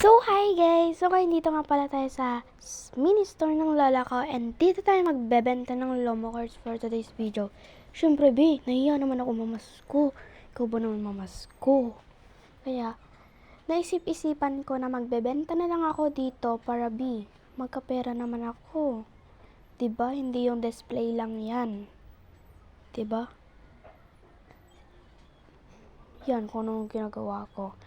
So, hi guys! So, ngayon dito nga pala tayo sa mini store ng lola ko and dito tayo magbebenta ng Lomo cards for today's video. Syempre, nahiya naman ako mamasko. Ikaw ba naman mamasko? Kaya, naisip-isipan ko na magbebenta na lang ako dito para magkapera naman ako. Diba? Hindi yung display lang yan. Diba? Yan kung anong ginagawa ko.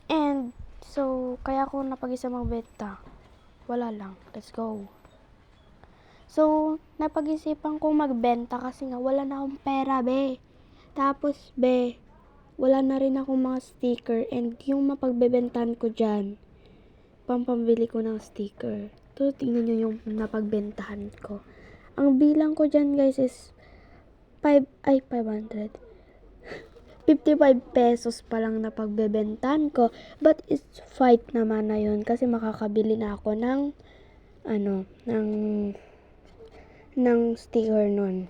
And, so, kaya ako napag-isa magbenta. Wala lang. Let's go. So, napag-isipan kong magbenta kasi nga wala na akong pera, Tapos, wala na rin akong mga sticker and yung mapagbebentahan ko dyan, pampambili ko ng sticker. So, tingnan nyo yung napagbentahan ko. Ang bilang ko dyan, guys, is 500. 55 pesos pa lang na pagbebentahan ko. But it's fight naman na yun. Kasi makakabili na ako ng sticker nun.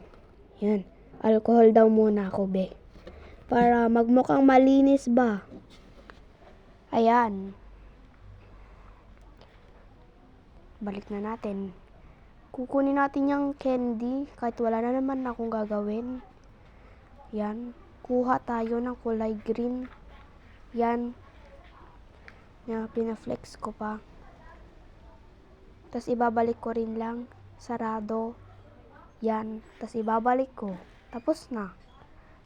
Yan. Alcohol daw muna ako, para magmukhang malinis ba. Ayan. Balik na natin. Kukunin natin yung candy. Kahit wala na naman akong gagawin. Yan. Kuha tayo ng kulay green. Yan. Pinaflex ko pa. Tapos ibabalik ko rin lang. Sarado. Yan. Tapos ibabalik ko. Tapos na.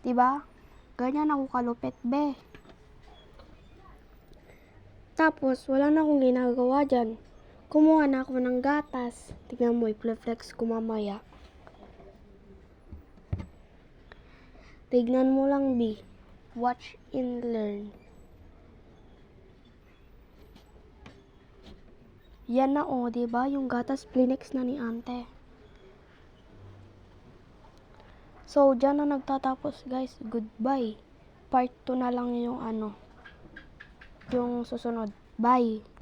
Diba? Ganyan ako kalupit, Tapos, wala na akong ginagawa dyan. Kumuha na ako ng gatas. Tignan mo, i-flex ko mamaya. Tignan mo lang, Watch and learn. Yan na, diba? Yung gatas Kleenex na ni ante. So, dyan na nagtatapos, guys. Goodbye. Part 2 na lang yung yung susunod. Bye!